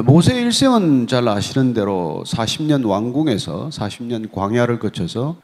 모세의 일생은 잘 아시는 대로 40년 왕궁에서 40년 광야를 거쳐서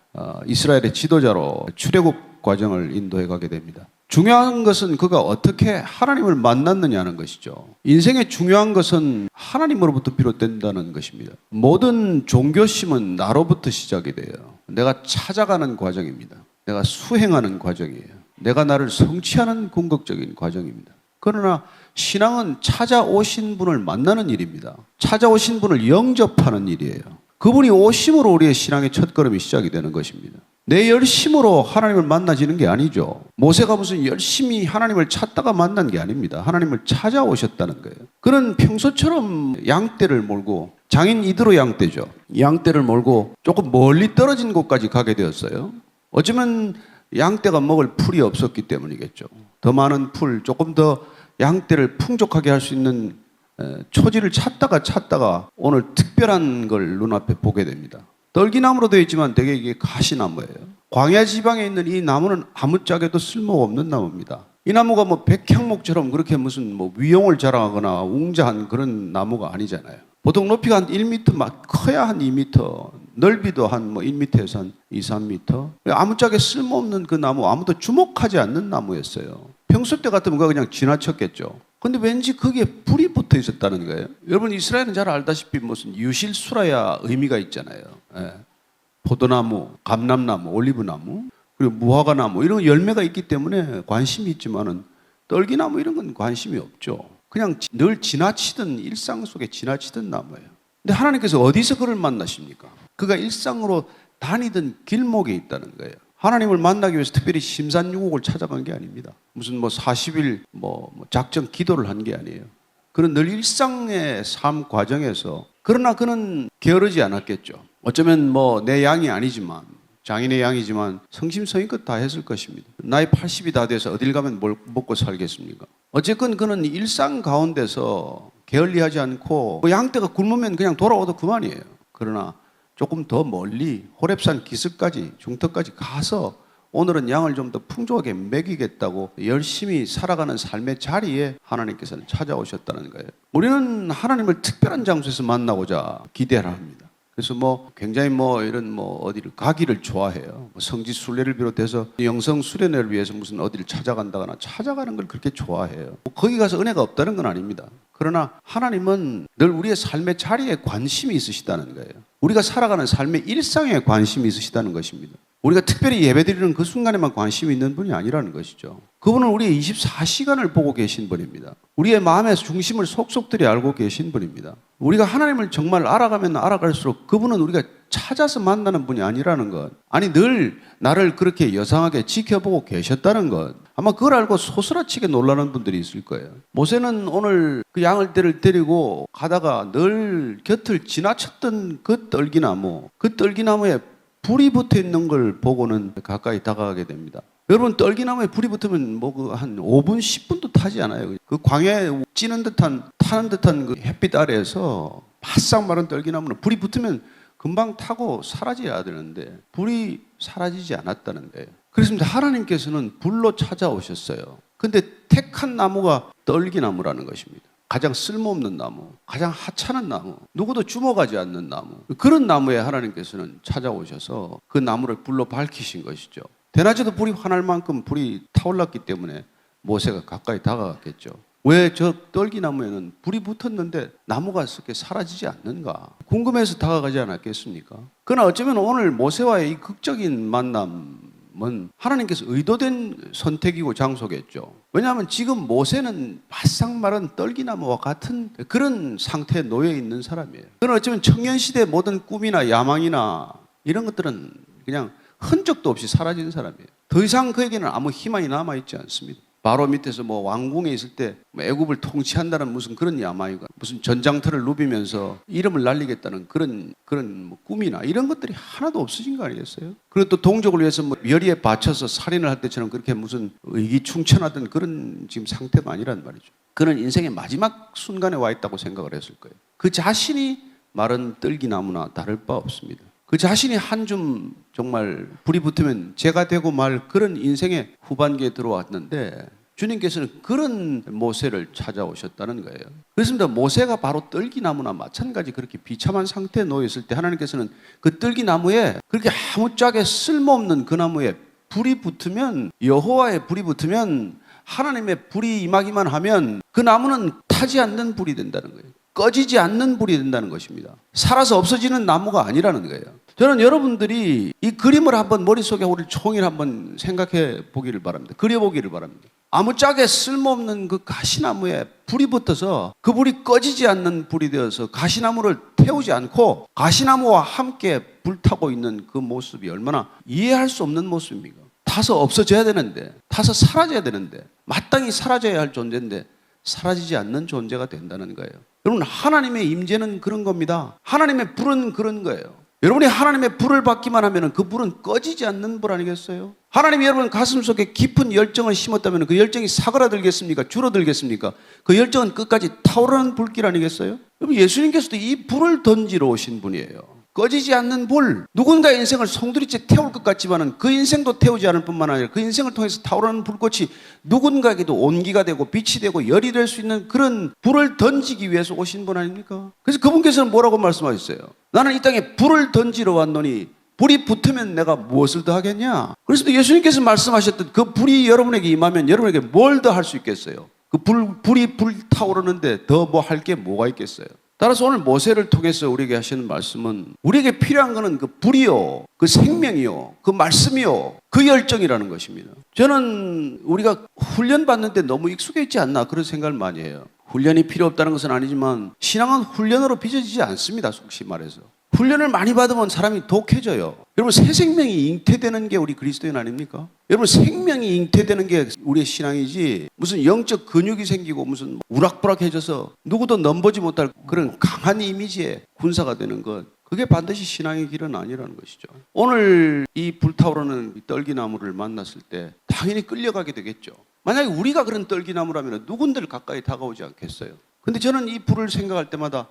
이스라엘의 지도자로 출애굽 과정을 인도해 가게 됩니다. 중요한 것은 그가 어떻게 하나님을 만났느냐는 것이죠. 인생의 중요한 것은 하나님으로부터 비롯된다는 것입니다. 모든 종교심은 나로부터 시작이 돼요. 내가 찾아가는 과정입니다. 내가 수행하는 과정이에요. 내가 나를 성취하는 궁극적인 과정입니다. 그러나 신앙은 찾아오신 분을 만나는 일입니다. 찾아오신 분을 영접하는 일이에요. 그분이 오심으로 우리의 신앙의 첫걸음이 시작이 되는 것입니다. 내 열심으로 하나님을 만나지는 게 아니죠. 모세가 무슨 열심히 하나님을 찾다가 만난 게 아닙니다. 하나님을 찾아오셨다는 거예요. 그는 평소처럼 양떼를 몰고, 장인 이드로 양떼죠. 양떼를 몰고 조금 멀리 떨어진 곳까지 가게 되었어요. 어쩌면 양떼가 먹을 풀이 없었기 때문이겠죠. 더 많은 풀, 조금 더 양떼를 풍족하게 할 수 있는 초지를 찾다가 오늘 특별한 걸 눈앞에 보게 됩니다. 떨기나무로 되어 있지만 대개 이게 가시나무예요. 광야 지방에 있는 이 나무는 아무짝에도 쓸모없는 나무입니다. 이 나무가 뭐 백향목처럼 그렇게 무슨 뭐 위용을 자랑하거나 웅장한 그런 나무가 아니잖아요. 보통 높이가 한 1m, 막 커야 한 2m, 넓이도 한 뭐 1m에서 한 2, 3m. 아무짝에 쓸모없는 그 나무, 아무도 주목하지 않는 나무였어요. 평소 때 같으면 그거 그냥 지나쳤겠죠. 근데 왠지 거기에 불이 붙어 있었다는 거예요. 여러분 이스라엘은 잘 알다시피 무슨 유실수라야 의미가 있잖아요. 예. 포도나무, 감람나무, 올리브나무, 그리고 무화과나무 이런 열매가 있기 때문에 관심이 있지만은 떨기나무 이런 건 관심이 없죠. 그냥 늘 지나치던 일상 속에 지나치던 나무예요. 근데 하나님께서 어디서 그를 만나십니까? 그가 일상으로 다니던 길목에 있다는 거예요. 하나님을 만나기 위해서 특별히 심산유곡을 찾아간 게 아닙니다. 무슨 뭐 40일 작정 기도를 한 게 아니에요. 그는 늘 일상의 삶 과정에서, 그러나 그는 게으르지 않았겠죠. 어쩌면 뭐 내 양이 아니지만, 장인의 양이지만 성심성의껏 다 했을 것입니다. 나이 80이 다 돼서 어딜 가면 뭘 먹고 살겠습니까? 어쨌건 그는 일상 가운데서 게을리하지 않고 양떼가 굶으면 그냥 돌아와도 그만이에요. 그러나 조금 더 멀리 호렙산 기슭까지, 중턱까지 가서 오늘은 양을 좀 더 풍족하게 먹이겠다고 열심히 살아가는 삶의 자리에 하나님께서는 찾아오셨다는 거예요. 우리는 하나님을 특별한 장소에서 만나고자 기대를 합니다. 그래서 굉장히 이런 어디를 가기를 좋아해요. 성지 순례를 비롯해서 영성 수련회를 위해서 무슨 어디를 찾아간다거나 찾아가는 걸 그렇게 좋아해요. 거기 가서 은혜가 없다는 건 아닙니다. 그러나 하나님은 늘 우리의 삶의 자리에 관심이 있으시다는 거예요. 우리가 살아가는 삶의 일상에 관심이 있으시다는 것입니다. 우리가 특별히 예배드리는 그 순간에만 관심이 있는 분이 아니라는 것이죠. 그분은 우리의 24시간을 보고 계신 분입니다. 우리의 마음의 중심을 속속들이 알고 계신 분입니다. 우리가 하나님을 정말 알아가면 알아갈수록 그분은 우리가 찾아서 만나는 분이 아니라는 것, 아니 늘 나를 그렇게 여상하게 지켜보고 계셨다는 것, 아마 그걸 알고 소스라치게 놀라는 분들이 있을 거예요. 모세는 오늘 그 양을떼를 데리고 가다가 늘 곁을 지나쳤던 그 떨기나무에 불이 붙어 있는 걸 보고는 가까이 다가가게 됩니다. 여러분 떨기나무에 불이 붙으면 한 5분, 10분도 타지 않아요. 그 광야에 타는 듯한 그 햇빛 아래에서 바싹 마른 떨기나무는 불이 붙으면 금방 타고 사라져야 되는데 불이 사라지지 않았다는 거예요. 그렇습니다. 하나님께서는 불로 찾아오셨어요. 근데 택한 나무가 떨기나무라는 것입니다. 가장 쓸모없는 나무, 가장 하찮은 나무, 누구도 주목하지 않는 나무, 그런 나무에 하나님께서는 찾아오셔서 그 나무를 불로 밝히신 것이죠. 대낮에도 불이 환할 만큼 불이 타올랐기 때문에 모세가 가까이 다가갔겠죠. 왜 저 떨기나무에는 불이 붙었는데 나무가 그렇게 사라지지 않는가 궁금해서 다가가지 않았겠습니까? 그러나 어쩌면 오늘 모세와의 이 극적인 만남은 하나님께서 의도된 선택이고 장소겠죠. 왜냐하면 지금 모세는 바싹 마른 떨기나무와 같은 그런 상태에 놓여 있는 사람이에요. 그는 어쩌면 청년시대의 모든 꿈이나 야망이나 이런 것들은 그냥 흔적도 없이 사라진 사람이에요. 더 이상 그에게는 아무 희망이 남아있지 않습니다. 바로 밑에서 왕궁에 있을 때 애굽을 통치한다는 무슨 그런 야망이고 무슨 전장터를 누비면서 이름을 날리겠다는 그런 꿈이나 이런 것들이 하나도 없어진 거 아니겠어요? 그리고 또 동족을 위해서 열의에 바쳐서 살인을 할 때처럼 그렇게 무슨 의기충천하던 그런 지금 상태가 아니란 말이죠. 그는 인생의 마지막 순간에 와 있다고 생각을 했을 거예요. 그 자신이 마른 떨기나무나 다를 바 없습니다. 그 자신이 한 줌 정말 불이 붙으면 재가 되고 말 그런 인생의 후반기에 들어왔는데 주님께서는 그런 모세를 찾아오셨다는 거예요. 그렇습니다. 모세가 바로 떨기나무나 마찬가지 그렇게 비참한 상태에 놓였을 때 하나님께서는 그 떨기나무에 그렇게 아무짝에 쓸모없는 그 나무에 불이 붙으면, 여호와의 불이 붙으면, 하나님의 불이 임하기만 하면 그 나무는 타지 않는 불이 된다는 거예요. 꺼지지 않는 불이 된다는 것입니다. 살아서 없어지는 나무가 아니라는 거예요. 저는 여러분들이 이 그림을 한번 머릿속에 우리 총일 한번 생각해 보기를 바랍니다. 그려보기를 바랍니다. 아무짝에 쓸모없는 그 가시나무에 불이 붙어서 그 불이 꺼지지 않는 불이 되어서 가시나무를 태우지 않고 가시나무와 함께 불타고 있는 그 모습이 얼마나 이해할 수 없는 모습입니까? 타서 없어져야 되는데, 타서 사라져야 되는데, 마땅히 사라져야 할 존재인데 사라지지 않는 존재가 된다는 거예요. 여러분, 하나님의 임재는 그런 겁니다. 하나님의 불은 그런 거예요. 여러분이 하나님의 불을 받기만 하면 그 불은 꺼지지 않는 불 아니겠어요? 하나님이 여러분 가슴속에 깊은 열정을 심었다면 그 열정이 사그라들겠습니까? 줄어들겠습니까? 그 열정은 끝까지 타오르는 불길 아니겠어요? 여러분, 예수님께서도 이 불을 던지러 오신 분이에요. 꺼지지 않는 불, 누군가의 인생을 송두리째 태울 것 같지만 그 인생도 태우지 않을 뿐만 아니라 그 인생을 통해서 타오르는 불꽃이 누군가에게도 온기가 되고 빛이 되고 열이 될 수 있는 그런 불을 던지기 위해서 오신 분 아닙니까? 그래서 그분께서는 뭐라고 말씀하셨어요? 나는 이 땅에 불을 던지러 왔노니 불이 붙으면 내가 무엇을 더 하겠냐? 그래서 예수님께서 말씀하셨던 그 불이 여러분에게 임하면 여러분에게 뭘 더 할 수 있겠어요? 그 불이 불타오르는데 더 뭐 할 게 뭐가 있겠어요? 따라서 오늘 모세를 통해서 우리에게 하시는 말씀은 우리에게 필요한 것은 그 불이요, 그 생명이요, 그 말씀이요, 그 열정이라는 것입니다. 저는 우리가 훈련받는데 너무 익숙해 있지 않나 그런 생각을 많이 해요. 훈련이 필요 없다는 것은 아니지만 신앙은 훈련으로 빚어지지 않습니다. 속시 말해서. 훈련을 많이 받으면 사람이 독해져요. 여러분, 새 생명이 잉태되는 게 우리 그리스도인 아닙니까? 여러분, 생명이 잉태되는 게 우리의 신앙이지 무슨 영적 근육이 생기고 무슨 우락부락해져서 누구도 넘보지 못할 그런 강한 이미지의 군사가 되는 것, 그게 반드시 신앙의 길은 아니라는 것이죠. 오늘 이 불타오르는 떨기나무를 만났을 때 당연히 끌려가게 되겠죠. 만약에 우리가 그런 떨기나무라면 누군들 가까이 다가오지 않겠어요? 근데 저는 이 불을 생각할 때마다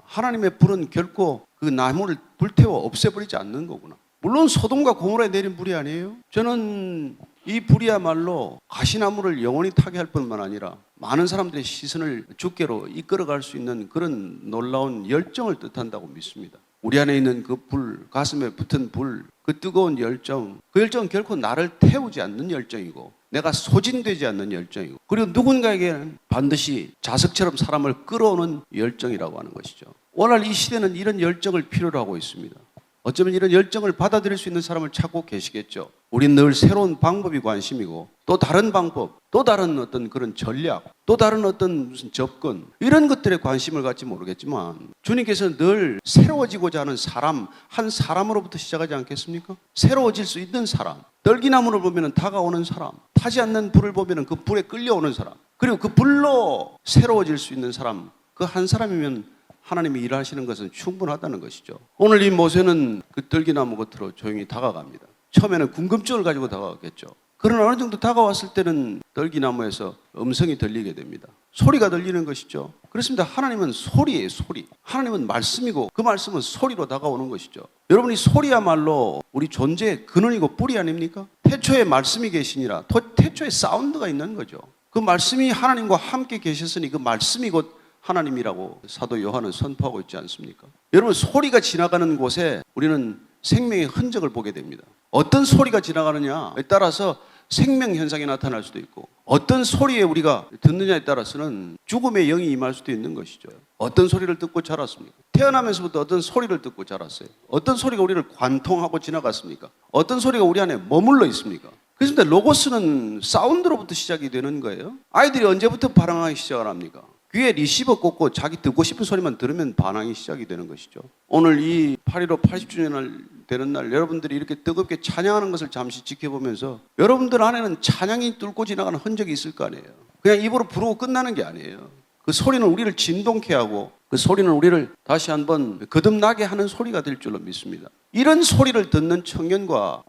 하나님의 불은 결코 그 나무를 불태워 없애버리지 않는 거구나. 물론 소돔과 고모라에 내린 불이 아니에요. 저는 이 불이야말로 가시나무를 영원히 타게 할 뿐만 아니라 많은 사람들의 시선을 주께로 이끌어갈 수 있는 그런 놀라운 열정을 뜻한다고 믿습니다. 우리 안에 있는 그 불, 가슴에 붙은 불, 그 뜨거운 열정, 그 열정은 결코 나를 태우지 않는 열정이고 내가 소진되지 않는 열정이고, 그리고 누군가에게는 반드시 자석처럼 사람을 끌어오는 열정이라고 하는 것이죠. 오늘 이 시대는 이런 열정을 필요로 하고 있습니다. 어쩌면 이런 열정을 받아들일 수 있는 사람을 찾고 계시겠죠. 우린 늘 새로운 방법이 관심이고 또 다른 방법, 또 다른 어떤 그런 전략, 또 다른 어떤 무슨 접근, 이런 것들에 관심을 갖지 모르겠지만 주님께서는 늘 새로워지고자 하는 사람, 한 사람으로부터 시작하지 않겠습니까? 새로워질 수 있는 사람, 떨기나무를 보면 다가오는 사람, 타지 않는 불을 보면 그 불에 끌려오는 사람, 그리고 그 불로 새로워질 수 있는 사람, 그 한 사람이면 하나님이 일하시는 것은 충분하다는 것이죠. 오늘 이 모세는 그 떨기나무 곁으로 조용히 다가갑니다. 처음에는 궁금증을 가지고 다가갔겠죠. 그러나 어느 정도 다가왔을 때는 떨기나무에서 음성이 들리게 됩니다. 소리가 들리는 것이죠. 그렇습니다. 하나님은 소리예요, 소리. 하나님은 말씀이고 그 말씀은 소리로 다가오는 것이죠. 여러분이 소리야말로 우리 존재의 근원이고 뿌리 아닙니까? 태초에 말씀이 계시니라. 태초에 사운드가 있는 거죠. 그 말씀이 하나님과 함께 계셨으니 그 말씀이 곧 하나님이라고 사도 요한은 선포하고 있지 않습니까? 여러분, 소리가 지나가는 곳에 우리는 생명의 흔적을 보게 됩니다. 어떤 소리가 지나가느냐에 따라서 생명 현상이 나타날 수도 있고, 어떤 소리에 우리가 듣느냐에 따라서는 죽음의 영이 임할 수도 있는 것이죠. 어떤 소리를 듣고 자랐습니까? 태어나면서부터 어떤 소리를 듣고 자랐어요? 어떤 소리가 우리를 관통하고 지나갔습니까? 어떤 소리가 우리 안에 머물러 있습니까? 그런데 로고스는 사운드로부터 시작이 되는 거예요. 아이들이 언제부터 반항하기 시작을 합니까? 귀에 리시버 꽂고 자기 듣고 싶은 소리만 들으면 반항이 시작이 되는 것이죠. 오늘 이 8.15 80주년 되는 날 여러분들이 이렇게 뜨겁게 찬양하는 것을 잠시 지켜보면서 여러분들 안에는 찬양이 뚫고 지나가는 흔적이 있을 거 아니에요. 그냥 입으로 부르고 끝나는 게 아니에요. 그 소리는 우리를 진동케 하고 그 소리는 우리를 다시 한번 거듭나게 하는 소리가 될 줄로 믿습니다. 이런 소리를 듣는 청년과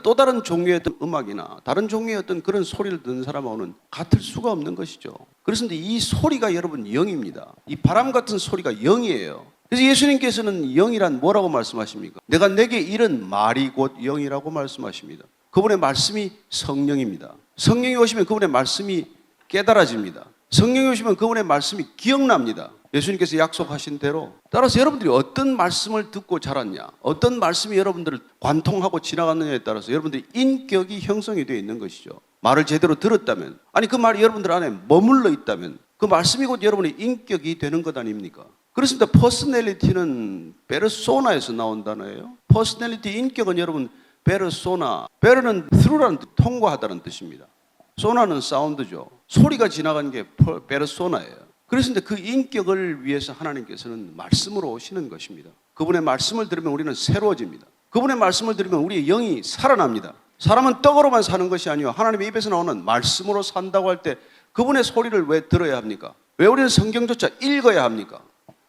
또 다른 종류의 어떤 음악이나 다른 종류의 어떤 그런 소리를 듣는 사람하고는 같을 수가 없는 것이죠. 그렇습니다. 이 소리가 여러분 영입니다. 이 바람 같은 소리가 영이에요. 그래서 예수님께서는 영이란 뭐라고 말씀하십니까? 내가 내게 이른 말이 곧 영이라고 말씀하십니다. 그분의 말씀이 성령입니다. 성령이 오시면 그분의 말씀이 깨달아집니다. 성령이 오시면 그분의 말씀이 기억납니다. 예수님께서 약속하신 대로. 따라서 여러분들이 어떤 말씀을 듣고 자랐냐, 어떤 말씀이 여러분들을 관통하고 지나갔느냐에 따라서 여러분들의 인격이 형성이 되어 있는 것이죠. 말을 제대로 들었다면, 아니 그 말이 여러분들 안에 머물러 있다면 그 말씀이 곧 여러분의 인격이 되는 것 아닙니까? 그렇습니다. 퍼스널리티는 베르소나에서 나온 단어예요. 퍼스널리티, 인격은 여러분 베르소나, 베르는 through라는 뜻, 통과하다는 뜻입니다. 소나는 사운드죠. 소리가 지나간 게 베르소나예요. 그렇습니다. 그 인격을 위해서 하나님께서는 말씀으로 오시는 것입니다. 그분의 말씀을 들으면 우리는 새로워집니다. 그분의 말씀을 들으면 우리의 영이 살아납니다. 사람은 떡으로만 사는 것이 아니요 하나님의 입에서 나오는 말씀으로 산다고 할 때 그분의 소리를 왜 들어야 합니까? 왜 우리는 성경조차 읽어야 합니까?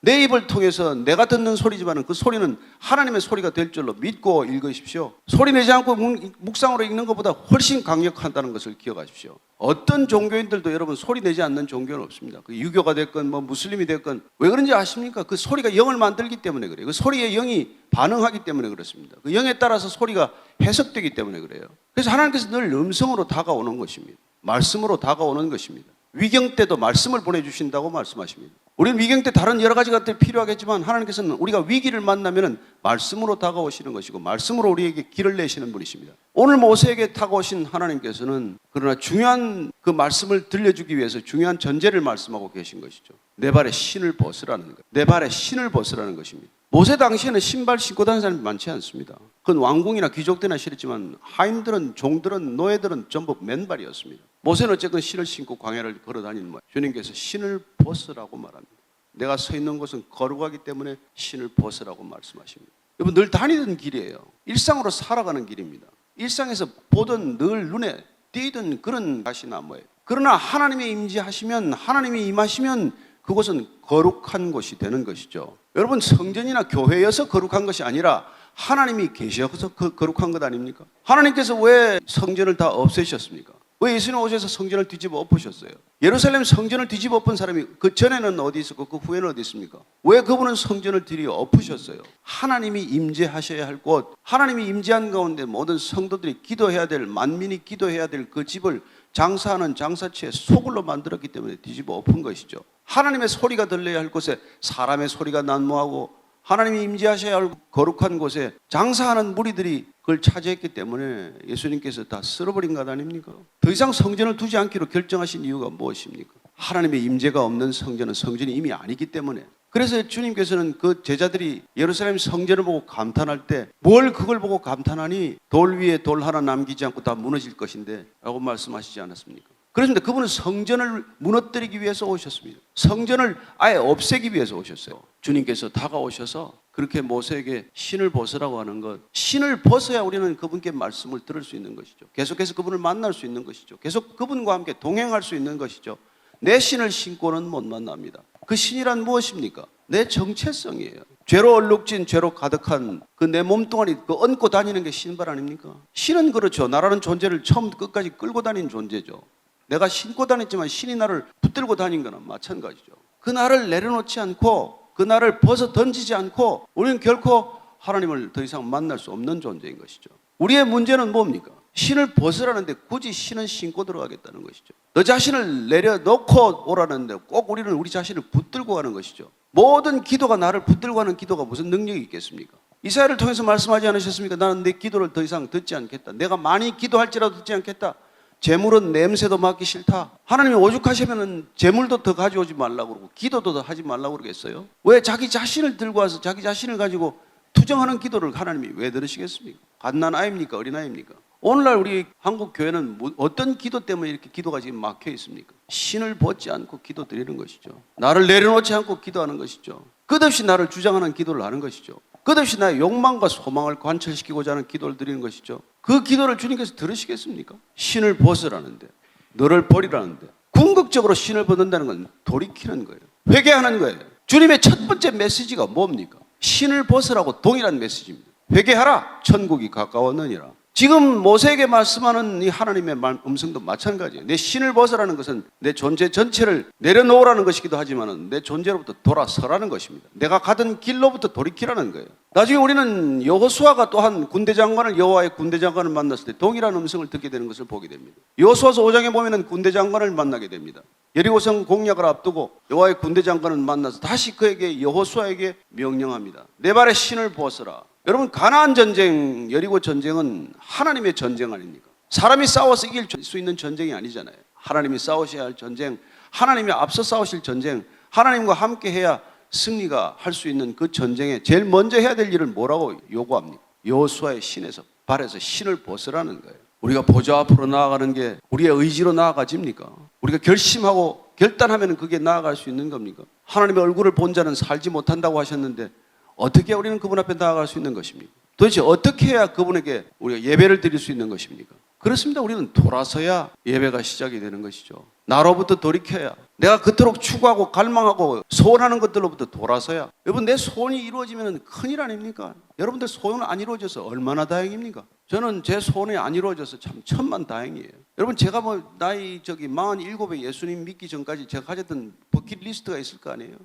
내 입을 통해서 내가 듣는 소리지만 그 소리는 하나님의 소리가 될 줄로 믿고 읽으십시오. 소리 내지 않고 묵상으로 읽는 것보다 훨씬 강력하다는 것을 기억하십시오. 어떤 종교인들도 여러분 소리 내지 않는 종교는 없습니다. 그 유교가 됐건 뭐 무슬림이 됐건 왜 그런지 아십니까? 그 소리가 영을 만들기 때문에 그래요. 그 소리에 영이 반응하기 때문에 그렇습니다. 그 영에 따라서 소리가 해석되기 때문에 그래요. 그래서 하나님께서 늘 음성으로 다가오는 것입니다. 말씀으로 다가오는 것입니다. 위경 때도 말씀을 보내주신다고 말씀하십니다. 우리는 위경 때 다른 여러 가지 것들이 필요하겠지만 하나님께서는 우리가 위기를 만나면 말씀으로 다가오시는 것이고 말씀으로 우리에게 길을 내시는 분이십니다. 오늘 모세에게 다가오신 하나님께서는 그러나 중요한 그 말씀을 들려주기 위해서 중요한 전제를 말씀하고 계신 것이죠. 내 발에 신을 벗으라는 것. 내 발에 신을 벗으라는 것입니다. 모세 당시에는 신발 신고 다니는 사람이 많지 않습니다. 그건 왕궁이나 귀족 때나 싫었지만 하인들은, 종들은, 노예들은 전부 맨발이었습니다. 모세는 어쨌든 신을 신고 광야를 걸어 다니는 거예요. 주님께서 신을 벗으라고 말합니다. 내가 서 있는 곳은 거룩하기 때문에 신을 벗으라고 말씀하십니다. 여러분 늘 다니던 길이에요. 일상으로 살아가는 길입니다. 일상에서 보던 늘 눈에 띄던 그런 가시나무예요. 그러나 하나님이 임재하시면, 하나님이 임하시면 그곳은 거룩한 곳이 되는 것이죠. 여러분 성전이나 교회여서 거룩한 것이 아니라 하나님이 계셔서 거룩한 것 아닙니까? 하나님께서 왜 성전을 다 없애셨습니까? 왜 예수님 오셔서 성전을 뒤집어 엎으셨어요? 예루살렘 성전을 뒤집어 엎은 사람이 그 전에는 어디 있었고 그 후에는 어디 있습니까? 왜 그분은 성전을 뒤집어 엎으셨어요? 하나님이 임재하셔야 할 곳, 하나님이 임재한 가운데 모든 성도들이 기도해야 될, 만민이 기도해야 될 그 집을 장사하는 장사치의 소굴로 만들었기 때문에 뒤집어 엎은 것이죠. 하나님의 소리가 들려야 할 곳에 사람의 소리가 난무하고 하나님이 임재하셔야 할 거룩한 곳에 장사하는 무리들이 그걸 차지했기 때문에 예수님께서 다 쓸어버린 것 아닙니까? 더 이상 성전을 두지 않기로 결정하신 이유가 무엇입니까? 하나님의 임재가 없는 성전은 성전이 이미 아니기 때문에. 그래서 주님께서는 그 제자들이 예루살렘 성전을 보고 감탄할 때 뭘 그걸 보고 감탄하니 돌 위에 돌 하나 남기지 않고 다 무너질 것인데 라고 말씀하시지 않았습니까? 그런데 그분은 성전을 무너뜨리기 위해서 오셨습니다. 성전을 아예 없애기 위해서 오셨어요. 주님께서 다가오셔서 그렇게 모세에게 신을 벗으라고 하는 것, 신을 벗어야 우리는 그분께 말씀을 들을 수 있는 것이죠. 계속해서 그분을 만날 수 있는 것이죠. 계속 그분과 함께 동행할 수 있는 것이죠. 내 신을 신고는 못 만납니다. 그 신이란 무엇입니까? 내 정체성이에요. 죄로 얼룩진, 죄로 가득한 그 내 몸뚱아리 그 얹고 다니는 게 신발 아닙니까? 신은 그렇죠. 나라는 존재를 처음부터 끝까지 끌고 다닌 존재죠. 내가 신고 다녔지만 신이 나를 붙들고 다닌 거나 마찬가지죠. 그 나를 내려놓지 않고 그 나를 벗어 던지지 않고 우리는 결코 하나님을 더 이상 만날 수 없는 존재인 것이죠. 우리의 문제는 뭡니까? 신을 벗으라는데 굳이 신은 신고 들어가겠다는 것이죠. 너 자신을 내려놓고 오라는데 꼭 우리는 우리 자신을 붙들고 가는 것이죠. 모든 기도가 나를 붙들고 가는 기도가 무슨 능력이 있겠습니까? 이사야를 통해서 말씀하지 않으셨습니까? 나는 내 기도를 더 이상 듣지 않겠다. 내가 많이 기도할지라도 듣지 않겠다. 재물은 냄새도 맡기 싫다. 하나님이 오죽하시면 재물도 더 가져오지 말라고 그러고 기도도 더 하지 말라고 그러겠어요? 왜 자기 자신을 들고 와서 자기 자신을 가지고 투정하는 기도를 하나님이 왜 들으시겠습니까? 갓난아이입니까? 어린아이입니까? 오늘날 우리 한국 교회는 어떤 기도 때문에 이렇게 기도가 지금 막혀 있습니까? 신을 벗지 않고 기도 드리는 것이죠. 나를 내려놓지 않고 기도하는 것이죠. 끝없이 나를 주장하는 기도를 하는 것이죠. 끝없이 나의 욕망과 소망을 관철시키고자 하는 기도를 드리는 것이죠. 그 기도를 주님께서 들으시겠습니까? 신을 벗으라는데, 너를 버리라는데, 궁극적으로 신을 벗는다는 건 돌이키는 거예요. 회개하는 거예요. 주님의 첫 번째 메시지가 뭡니까? 신을 벗으라고 동일한 메시지입니다. 회개하라, 천국이 가까웠느니라. 지금 모세에게 말씀하는 이 하나님의 음성도 마찬가지예요. 내 신을 벗으라는 것은 내 존재 전체를 내려놓으라는 것이기도 하지만 내 존재로부터 돌아서라는 것입니다. 내가 가던 길로부터 돌이키라는 거예요. 나중에 우리는 여호수아가 또한 군대 장관을, 여호와의 군대 장관을 만났을 때 동일한 음성을 듣게 되는 것을 보게 됩니다. 여호수아서 5장에 보면은 군대 장관을 만나게 됩니다. 여리고성 공략을 앞두고 여호와의 군대 장관을 만나서 다시 그에게, 여호수아에게 명령합니다. 내 발에 신을 벗으라. 여러분, 가나안 전쟁, 여리고 전쟁은 하나님의 전쟁 아닙니까? 사람이 싸워서 이길 수 있는 전쟁이 아니잖아요. 하나님이 싸우셔야 할 전쟁, 하나님이 앞서 싸우실 전쟁, 하나님과 함께 해야 승리가 할 수 있는 그 전쟁에 제일 먼저 해야 될 일을 뭐라고 요구합니까? 여호수아의 신에서, 발에서 신을 벗으라는 거예요. 우리가 보좌 앞으로 나아가는 게 우리의 의지로 나아가집니까? 우리가 결심하고 결단하면 그게 나아갈 수 있는 겁니까? 하나님의 얼굴을 본 자는 살지 못한다고 하셨는데 어떻게 우리는 그분 앞에 나아갈 수 있는 것입니까? 도대체 어떻게 해야 그분에게 우리가 예배를 드릴 수 있는 것입니까? 그렇습니다. 우리는 돌아서야 예배가 시작이 되는 것이죠. 나로부터 돌이켜야, 내가 그토록 추구하고 갈망하고 소원하는 것들로부터 돌아서야. 여러분, 내 소원이 이루어지면 큰일 아닙니까? 여러분들 소원 안 이루어져서 얼마나 다행입니까? 저는 제 소원이 안 이루어져서 참 천만다행이에요. 여러분, 제가 나이 47에 예수님 믿기 전까지 제가 가졌던 버킷리스트가 있을 거 아니에요?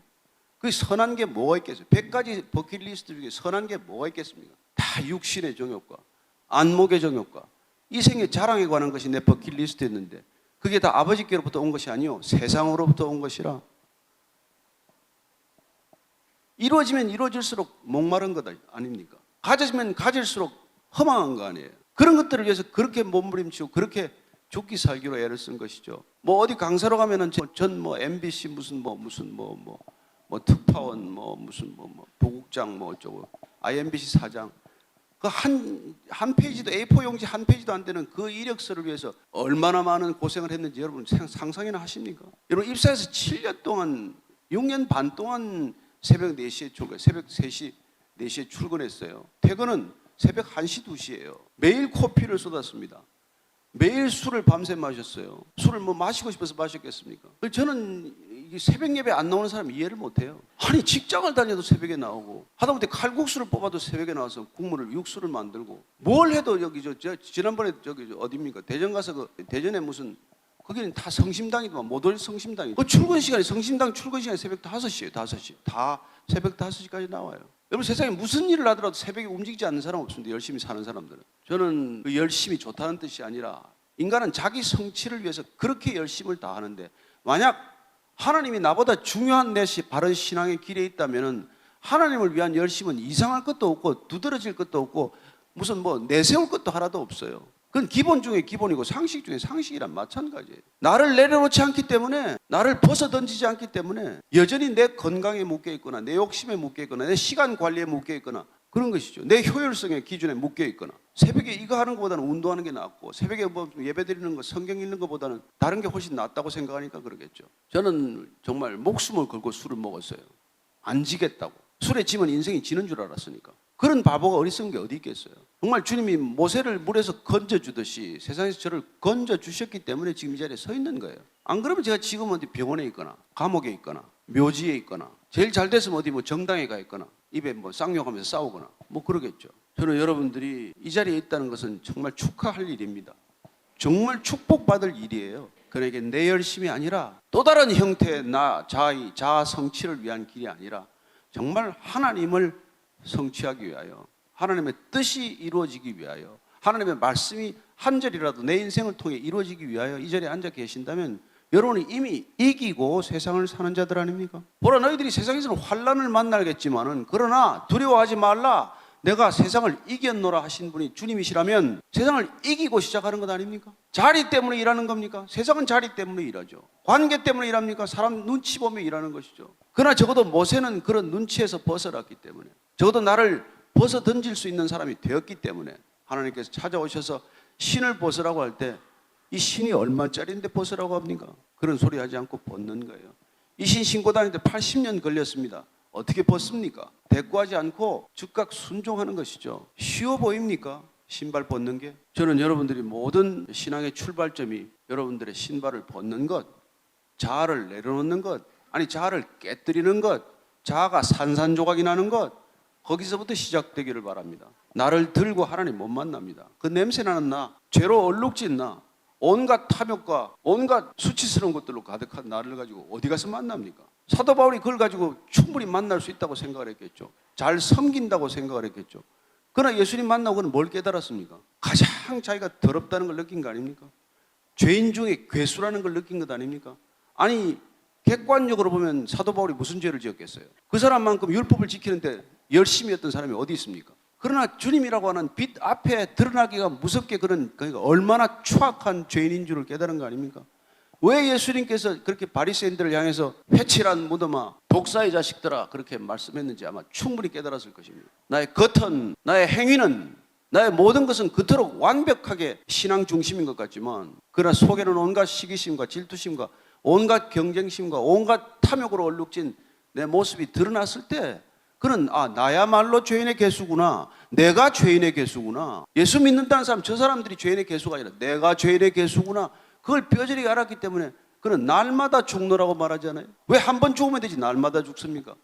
그 선한 게 뭐가 있겠어요? 100가지 버킷리스트 중에 선한 게 뭐가 있겠습니까? 다 육신의 정욕과 안목의 정욕과 이 생의 자랑에 관한 것이 내 버킷리스트였는데 그게 다 아버지께로부터 온 것이 아니요 세상으로부터 온 것이라. 이루어지면 이루어질수록 목마른 것 아닙니까? 가져지면 가질수록 허망한 거 아니에요? 그런 것들을 위해서 그렇게 몸부림치고 그렇게 죽기 살기로 애를 쓴 것이죠. 어디 강사로 가면은 전 MBC 무슨 특파원 무슨 부국장 어쩌고 IMBC 사장 그 한 페이지도 A4 용지 한 페이지도 안 되는 그 이력서를 위해서 얼마나 많은 고생을 했는지 여러분 상상이나 하십니까? 여러분, 입사해서 7년 동안 6년 반 동안 새벽 4시에 출근, 새벽 3시 4시에 출근했어요. 퇴근은 새벽 1시 2시예요. 매일 커피를 쏟았습니다. 매일 술을 밤새 마셨어요. 술을 마시고 싶어서 마셨겠습니까? 저는 새벽 예배 안 나오는 사람 이해를 못해요. 아니, 직장을 다녀도 새벽에 나오고 하다못해 칼국수를 뽑아도 새벽에 나와서 육수를 만들고 뭘 해도 지난번에 어디입니까? 대전 가서 대전에 무슨 거기는 다 성심당이더만 모돌 성심당이. 출근 시간이 성심당 출근 시간이 새벽 5시예요. 5시. 다 새벽 5시까지 나와요. 여러분, 세상에 무슨 일을 하더라도 새벽에 움직이지 않는 사람 없습니다. 열심히 사는 사람들은. 저는 그 열심이 좋다는 뜻이 아니라 인간은 자기 성취를 위해서 그렇게 열심을 다하는데 만약 하나님이 나보다 중요한 내 바른 신앙의 길에 있다면 하나님을 위한 열심은 이상할 것도 없고 두드러질 것도 없고 무슨 내세울 것도 하나도 없어요. 그건 기본 중에 기본이고 상식 중에 상식이란 마찬가지예요. 나를 내려놓지 않기 때문에, 나를 벗어던지지 않기 때문에 여전히 내 건강에 묶여 있거나 내 욕심에 묶여 있거나 내 시간 관리에 묶여 있거나 그런 것이죠. 내 효율성의 기준에 묶여 있거나 새벽에 이거 하는 것보다는 운동하는 게 낫고 새벽에 예배 드리는 거, 성경 읽는 것보다는 다른 게 훨씬 낫다고 생각하니까 그러겠죠. 저는 정말 목숨을 걸고 술을 먹었어요. 안 지겠다고. 술에 지면 인생이 지는 줄 알았으니까. 그런 바보가 어리석은 게 어디 있겠어요. 정말 주님이 모세를 물에서 건져주듯이 세상에서 저를 건져주셨기 때문에 지금 이 자리에 서 있는 거예요. 안 그러면 제가 지금 어디 병원에 있거나 감옥에 있거나 묘지에 있거나 제일 잘 됐으면 어디 정당에 가 있거나 입에 쌍욕하면서 싸우거나 그러겠죠. 저는 여러분들이 이 자리에 있다는 것은 정말 축하할 일입니다. 정말 축복받을 일이에요. 그러니까 내 열심이 아니라 또 다른 형태의 자아 성취를 위한 길이 아니라 정말 하나님을 성취하기 위하여, 하나님의 뜻이 이루어지기 위하여, 하나님의 말씀이 한 절이라도 내 인생을 통해 이루어지기 위하여 이 자리에 앉아 계신다면 여러분이 이미 이기고 세상을 사는 자들 아닙니까? 보라, 너희들이 세상에서는 환난을 만나겠지만은 그러나 두려워하지 말라. 내가 세상을 이겼노라 하신 분이 주님이시라면 세상을 이기고 시작하는 것 아닙니까? 자리 때문에 일하는 겁니까? 세상은 자리 때문에 일하죠. 관계 때문에 일합니까? 사람 눈치 보며 일하는 것이죠. 그러나 적어도 모세는 그런 눈치에서 벗어났기 때문에, 적어도 나를 벗어 던질 수 있는 사람이 되었기 때문에 하나님께서 찾아오셔서 신을 벗으라고 할 때 이 신이 얼마짜리인데 벗으라고 합니까? 그런 소리 하지 않고 벗는 거예요. 이 신 신고 다니는데 80년 걸렸습니다. 어떻게 벗습니까? 대꾸하지 않고 즉각 순종하는 것이죠. 쉬워 보입니까? 신발 벗는 게? 저는 여러분들이 모든 신앙의 출발점이 여러분들의 신발을 벗는 것, 자아를 내려놓는 것, 아니 자아를 깨뜨리는 것, 자아가 산산조각이 나는 것, 거기서부터 시작되기를 바랍니다. 나를 들고 하나님 못 만납니다. 그 냄새나는 나, 죄로 얼룩진 나, 온갖 탐욕과 온갖 수치스러운 것들로 가득한 나를 가지고 어디 가서 만납니까? 사도 바울이 그걸 가지고 충분히 만날 수 있다고 생각을 했겠죠. 잘 섬긴다고 생각을 했겠죠. 그러나 예수님 만나고 그는 뭘 깨달았습니까? 가장 자기가 더럽다는 걸 느낀 거 아닙니까? 죄인 중에 괴수라는 걸 느낀 것 아닙니까? 아니, 객관적으로 보면 사도 바울이 무슨 죄를 지었겠어요? 그 사람만큼 율법을 지키는데 열심히 했던 사람이 어디 있습니까? 그러나 주님이라고 하는 빛 앞에 드러나기가 무섭게 그러니까 얼마나 추악한 죄인인 줄을 깨달은 거 아닙니까? 왜 예수님께서 그렇게 바리새인들을 향해서 회칠한 무덤아, 독사의 자식들아 그렇게 말씀했는지 아마 충분히 깨달았을 것입니다. 나의 겉은, 나의 행위는, 나의 모든 것은 그토록 완벽하게 신앙 중심인 것 같지만 그러나 속에는 온갖 시기심과 질투심과 온갖 경쟁심과 온갖 탐욕으로 얼룩진 내 모습이 드러났을 때 그는 나야말로 죄인의 개수구나. 내가 죄인의 개수구나. 예수 믿는다는 사람, 저 사람들이 죄인의 개수가 아니라 내가 죄인의 개수구나. 그걸 뼈저리게 알았기 때문에 그는 날마다 죽노라고 말하잖아요. 왜 한 번 죽으면 되지 날마다 죽습니까?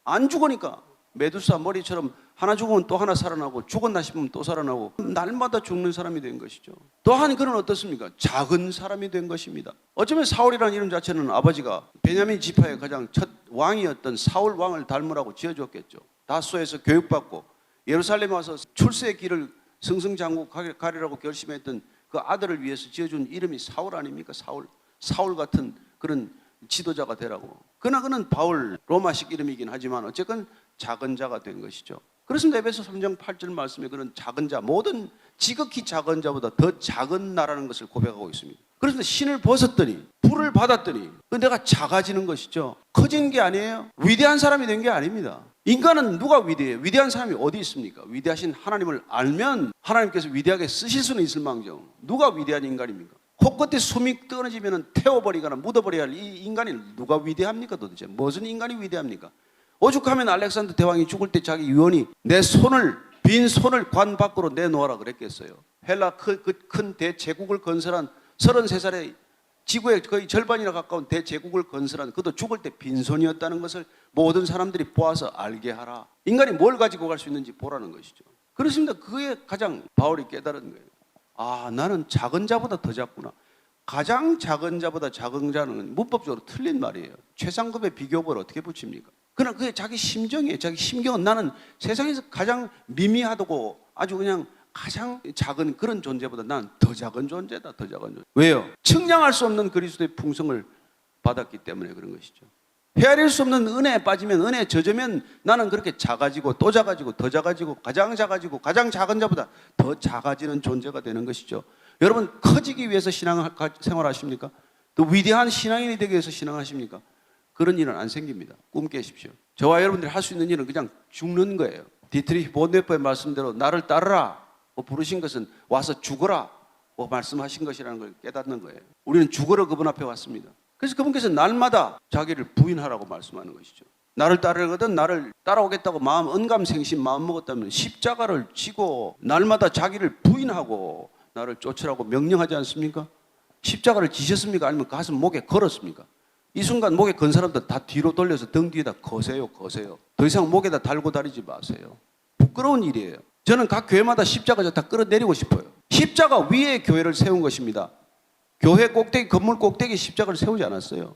안 죽으니까. 메두사 머리처럼 하나 죽으면 또 하나 살아나고 죽었나 싶으면 또 살아나고 날마다 죽는 사람이 된 것이죠. 또한 그는 어떻습니까? 작은 사람이 된 것입니다. 어쩌면 사울이라는 이름 자체는 아버지가 베냐민 지파의 가장 첫 왕이었던 사울 왕을 닮으라고 지어줬겠죠. 다소에서 교육받고 예루살렘에 와서 출세의 길을 승승장구 가리라고 결심했던 그 아들을 위해서 지어준 이름이 사울 아닙니까? 사울 같은 그런 지도자가 되라고. 그러나 그는 바울, 로마식 이름이긴 하지만 어쨌건 작은 자가 된 것이죠. 그렇습니다. 에베소 3장 8절 말씀에 그는 작은 자, 모든 지극히 작은 자보다 더 작은 나라는 것을 고백하고 있습니다. 그래서 신을 벗었더니, 불을 받았더니 내가 작아지는 것이죠. 커진 게 아니에요. 위대한 사람이 된 게 아닙니다. 인간은 누가 위대해요? 위대한 사람이 어디 있습니까? 위대하신 하나님을 알면 하나님께서 위대하게 쓰실 수는 있을 망정 누가 위대한 인간입니까? 코끝에 숨이 끊어지면 태워버리거나 묻어버려야 할 이 인간이 누가 위대합니까 도대체? 무슨 인간이 위대합니까? 오죽하면 알렉산더 대왕이 죽을 때 자기 유언이 내 손을, 빈 손을 관 밖으로 내놓아라 그랬겠어요. 헬라 그 큰 대제국을 건설한 33살의 지구의 거의 절반이나 가까운 대제국을 건설한 그도 죽을 때 빈손이었다는 것을 모든 사람들이 보아서 알게 하라. 인간이 뭘 가지고 갈 수 있는지 보라는 것이죠. 그렇습니다. 그게 가장 바울이 깨달은 거예요. 나는 작은 자보다 더 작구나. 가장 작은 자보다 작은 자는 문법적으로 틀린 말이에요. 최상급의 비교법을 어떻게 붙입니까? 그러나 그게 자기 심정이에요. 자기 심경은 나는 세상에서 가장 미미하고 아주 그냥 가장 작은 그런 존재보다 난 더 작은 존재다. 더 작은 존재. 왜요? 측량할 수 없는 그리스도의 풍성을 받았기 때문에 그런 것이죠. 헤아릴 수 없는 은혜에 빠지면, 은혜에 젖으면 나는 그렇게 작아지고 또 작아지고 더 작아지고 가장 작아지고 가장 작은 자보다 더 작아지는 존재가 되는 것이죠. 여러분 커지기 위해서 신앙생활하십니까? 또 위대한 신앙인이 되기 위해서 신앙하십니까? 그런 일은 안 생깁니다. 꿈 깨십시오. 저와 여러분들이 할 수 있는 일은 그냥 죽는 거예요. 디트리히 본네퍼의 말씀대로 나를 따르라 부르신 것은 와서 죽어라 말씀하신 것이라는 걸 깨닫는 거예요. 우리는 죽으러 그분 앞에 왔습니다. 그래서 그분께서 날마다 자기를 부인하라고 말씀하는 것이죠. 나를 따르거든 나를 따라오겠다고 언감생심 마음 먹었다면 십자가를 지고 날마다 자기를 부인하고 나를 쫓으라고 명령하지 않습니까? 십자가를 지셨습니까? 아니면 가슴 목에 걸었습니까? 이 순간 목에 건 사람들 다 뒤로 돌려서 등 뒤에다 거세요. 더 이상 목에다 달고 다니지 마세요. 부끄러운 일이에요. 저는 각 교회마다 십자가 다 끌어내리고 싶어요. 십자가 위에 교회를 세운 것입니다. 교회 꼭대기, 건물 꼭대기에 십자가를 세우지 않았어요.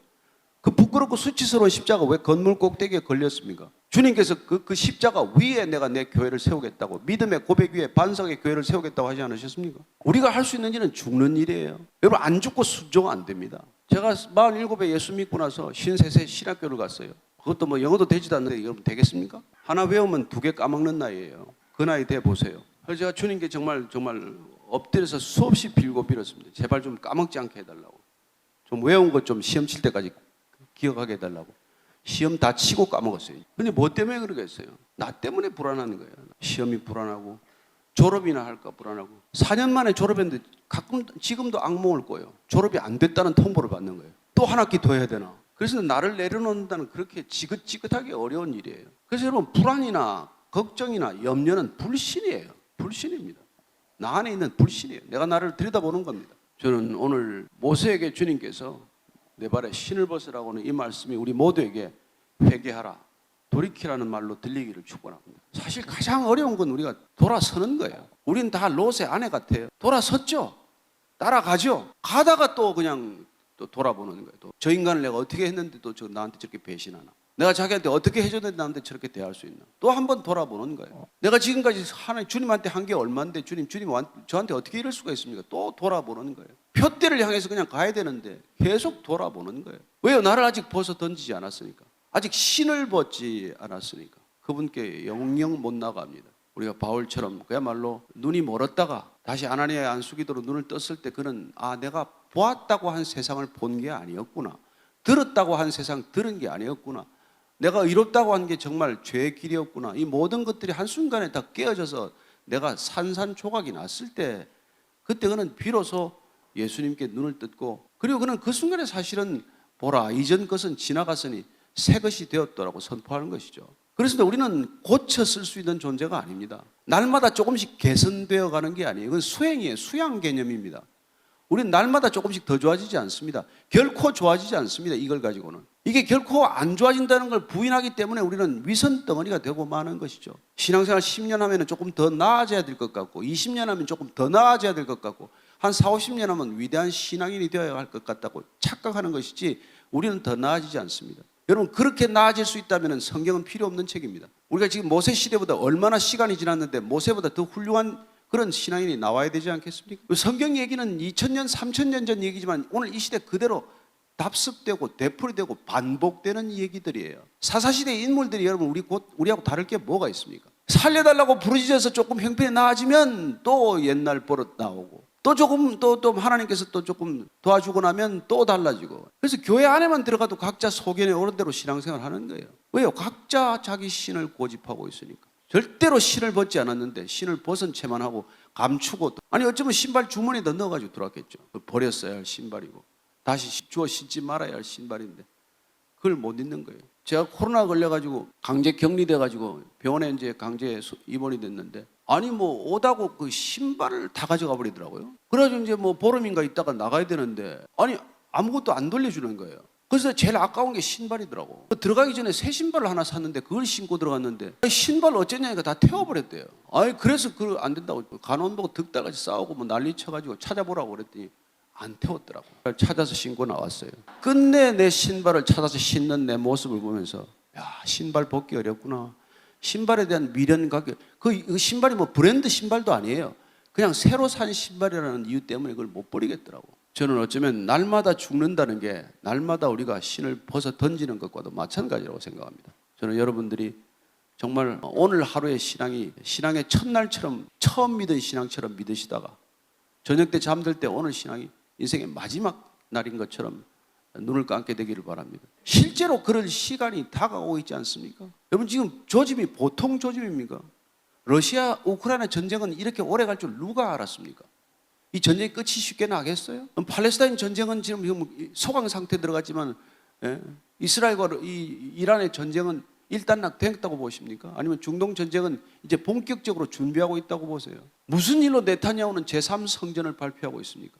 그 부끄럽고 수치스러운 십자가 왜 건물 꼭대기에 걸렸습니까? 주님께서 그 십자가 위에 내가 내 교회를 세우겠다고, 믿음의 고백 위에 반석의 교회를 세우겠다고 하지 않으셨습니까? 우리가 할 수 있는 일은 죽는 일이에요. 여러분 안 죽고 순종 안 됩니다. 제가 47에 예수 믿고 나서 53세 신학교를 갔어요. 그것도 영어도 되지도 않는데 여러분 되겠습니까? 하나 외우면 2개 까먹는 나이예요. 그 나이 돼 보세요. 그래서 제가 주님께 정말 엎드려서 수없이 빌었습니다. 제발 좀 까먹지 않게 해달라고. 좀 외운 것 좀 시험 칠 때까지 기억하게 해달라고. 시험 다 치고 까먹었어요. 근데 뭐 때문에 그러겠어요? 나 때문에 불안한 거예요. 시험이 불안하고 졸업이나 할까 불안하고. 4년 만에 졸업했는데 지금도 악몽을 꿔요. 졸업이 안 됐다는 통보를 받는 거예요. 또 한 학기 더 해야 되나? 그래서 나를 내려놓는다는 그렇게 지긋지긋하게 어려운 일이에요. 그래서 여러분 불안이나 걱정이나 염려는 불신이에요. 불신입니다. 나 안에 있는 불신이에요. 내가 나를 들여다보는 겁니다. 저는 오늘 모세에게 주님께서 내 발에 신을 벗으라고는 이 말씀이 우리 모두에게 회개하라. 돌이키라는 말로 들리기를 축원합니다. 사실 가장 어려운 건 우리가 돌아서는 거예요. 우린 다 롯의 아내 같아요. 돌아섰죠. 따라가죠. 가다가 또 그냥 또 돌아보는 거예요. 또 저 인간을 내가 어떻게 했는데 또 나한테 저렇게 배신하나. 내가 자기한테 어떻게 해줬는데 나한테 저렇게 대할 수 있나. 또 한 번 돌아보는 거예요. 내가 지금까지 주님한테 한 게 얼마인데 주님 저한테 어떻게 이럴 수가 있습니까? 또 돌아보는 거예요. 표대를 향해서 그냥 가야 되는데 계속 돌아보는 거예요. 왜요? 나를 아직 벗어 던지지 않았으니까. 아직 신을 벗지 않았으니까. 그분께 영영 못 나갑니다. 우리가 바울처럼 그야말로 눈이 멀었다가 다시 아나니아의 안수기도로 눈을 떴을 때 그는 내가 보았다고 한 세상을 본 게 아니었구나. 들었다고 한 세상 들은 게 아니었구나. 내가 의롭다고 한 게 정말 죄의 길이었구나. 이 모든 것들이 한순간에 다 깨어져서 내가 산산조각이 났을 때 그때 그는 비로소 예수님께 눈을 떴고 그리고 그는 그 순간에 사실은 보라 이전 것은 지나갔으니 새 것이 되었더라고 선포하는 것이죠. 그래서 우리는 고쳐 쓸 수 있는 존재가 아닙니다. 날마다 조금씩 개선되어 가는 게 아니에요. 그건 수행이에요. 수양 개념입니다. 우리는 날마다 조금씩 더 좋아지지 않습니다. 결코 좋아지지 않습니다. 이걸 가지고는. 이게 결코 안 좋아진다는 걸 부인하기 때문에 우리는 위선 덩어리가 되고 마는 것이죠. 신앙생활 10년 하면 조금 더 나아져야 될 것 같고 20년 하면 조금 더 나아져야 될 것 같고 한 4, 50년 하면 위대한 신앙인이 되어야 할 것 같다고 착각하는 것이지 우리는 더 나아지지 않습니다. 여러분 그렇게 나아질 수 있다면 성경은 필요 없는 책입니다. 우리가 지금 모세 시대보다 얼마나 시간이 지났는데 모세보다 더 훌륭한 그런 신앙인이 나와야 되지 않겠습니까? 성경 얘기는 2000년, 3000년 전 얘기지만 오늘 이 시대 그대로 답습되고 되풀이되고 반복되는 얘기들이에요. 사사시대의 인물들이 여러분 우리하고 다를 게 뭐가 있습니까? 살려달라고 부르짖어서 조금 형편이 나아지면 또 옛날 버릇 나오고 또 조금 또 하나님께서 또 조금 도와주고 나면 또 달라지고 그래서 교회 안에만 들어가도 각자 소견에 오른 대로 신앙생활 하는 거예요. 왜요? 각자 자기 신을 고집하고 있으니까. 절대로 신을 벗지 않았는데 신을 벗은 채만 하고 감추고 아니 어쩌면 신발 주머니에다 넣어가지고 들어왔겠죠. 버렸어야 할 신발이고 다시 주워 신지 말아야 할 신발인데 그걸 못 입는 거예요. 제가 코로나 걸려가지고 강제 격리돼가지고 병원에 이제 강제 입원이 됐는데 아니 뭐 오다고 그 신발을 다 가져가 버리더라고요. 그래가지고 이제 뭐 보름인가 있다가 나가야 되는데 아니 아무것도 안 돌려주는 거예요. 그래서 제일 아까운 게 신발이더라고. 들어가기 전에 새 신발을 하나 샀는데 그걸 신고 들어갔는데 신발 어쩌냐니까 다 태워버렸대요. 아니 그래서 그걸 안 된다고 간호원 보고 득달같이 싸우고 뭐 난리 쳐가지고 찾아보라고 그랬더니 안 태웠더라고. 찾아서 신고 나왔어요. 끝내 내 신발을 찾아서 신는 내 모습을 보면서 야 신발 벗기 어렵구나. 신발에 대한 미련각 그 신발이 뭐 브랜드 신발도 아니에요. 그냥 새로 산 신발이라는 이유 때문에 그걸 못 버리겠더라고. 저는 어쩌면 날마다 죽는다는 게 날마다 우리가 신을 벗어 던지는 것과도 마찬가지라고 생각합니다. 저는 여러분들이 정말 오늘 하루의 신앙이 신앙의 첫날처럼 처음 믿은 신앙처럼 믿으시다가 저녁 때 잠들 때 오늘 신앙이 인생의 마지막 날인 것처럼 눈을 감게 되기를 바랍니다. 실제로 그럴 시간이 다가오고 있지 않습니까? 여러분 지금 조짐이 보통 조짐입니까? 러시아 우크라이나 전쟁은 이렇게 오래 갈 줄 누가 알았습니까? 이 전쟁이 끝이 쉽게 나겠어요? 팔레스타인 전쟁은 지금 소강 상태에 들어갔지만 이스라엘과 이란의 전쟁은 일단락 됐다고 보십니까? 아니면 중동 전쟁은 이제 본격적으로 준비하고 있다고 보세요? 무슨 일로 네타냐후는 제3성전을 발표하고 있습니까?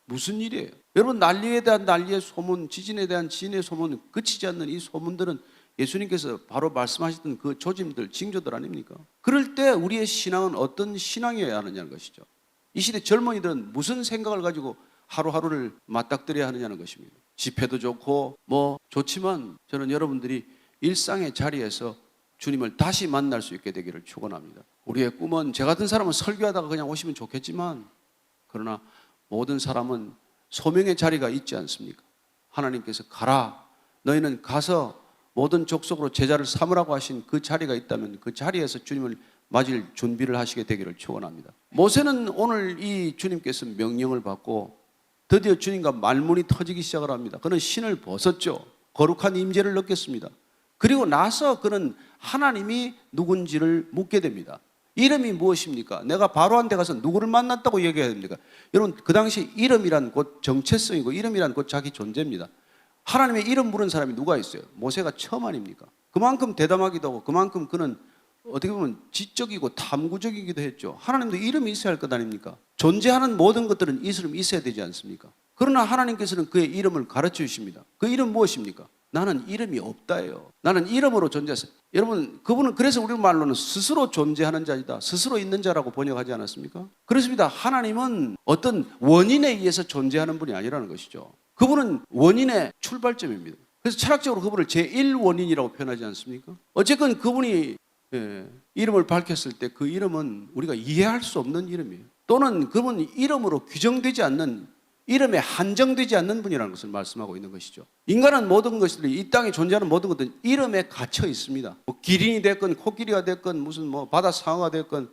무슨 일이에요? 여러분 난리에 대한 난리의 소문, 지진에 대한 지진의 소문, 그치지 않는 이 소문들은 예수님께서 바로 말씀하셨던 그 조짐들, 징조들 아닙니까? 그럴 때 우리의 신앙은 어떤 신앙이어야 하느냐는 것이죠. 이 시대 젊은이들은 무슨 생각을 가지고 하루하루를 맞닥뜨려야 하느냐는 것입니다. 집회도 좋고 뭐 좋지만 저는 여러분들이 일상의 자리에서 주님을 다시 만날 수 있게 되기를 축원합니다. 우리의 꿈은 저 같은 사람은 설교하다가 그냥 오시면 좋겠지만 그러나 모든 사람은 소명의 자리가 있지 않습니까? 하나님께서 가라 너희는 가서 모든 족속으로 제자를 삼으라고 하신 그 자리가 있다면 그 자리에서 주님을 맞을 준비를 하시게 되기를 축원합니다. 모세는 오늘 이 주님께서 명령을 받고 드디어 주님과 말문이 터지기 시작을 합니다. 그는 신을 벗었죠. 거룩한 임재를 느꼈습니다. 그리고 나서 그는 하나님이 누군지를 묻게 됩니다. 이름이 무엇입니까? 내가 바로한 데 가서 누구를 만났다고 얘기해야 됩니까? 여러분 그 당시 이름이란 곧 정체성이고 이름이란 곧 자기 존재입니다. 하나님의 이름 부른 사람이 누가 있어요? 모세가 처음 아닙니까? 그만큼 대담하기도 하고 그만큼 그는 어떻게 보면 지적이고 탐구적이기도 했죠. 하나님도 이름이 있어야 할 것 아닙니까? 존재하는 모든 것들은 이름이 있어야 되지 않습니까? 그러나 하나님께서는 그의 이름을 가르쳐 주십니다. 그 이름 무엇입니까? 나는 이름이 없다예요. 나는 이름으로 존재해서. 여러분, 그분은 그래서 우리 말로는 스스로 존재하는 자이다, 스스로 있는 자라고 번역하지 않았습니까? 그렇습니다. 하나님은 어떤 원인에 의해서 존재하는 분이 아니라는 것이죠. 그분은 원인의 출발점입니다. 그래서 철학적으로 그분을 제1원인이라고 표현하지 않습니까? 어쨌건 그분이 이름을 밝혔을 때 그 이름은 우리가 이해할 수 없는 이름이에요. 또는 그분 이름으로 규정되지 않는, 이름에 한정되지 않는 분이라는 것을 말씀하고 있는 것이죠. 인간은 모든 것들이, 이 땅에 존재하는 모든 것들은 이름에 갇혀 있습니다. 뭐 기린이 됐건 코끼리가 됐건 무슨 뭐 바다 상어가 됐건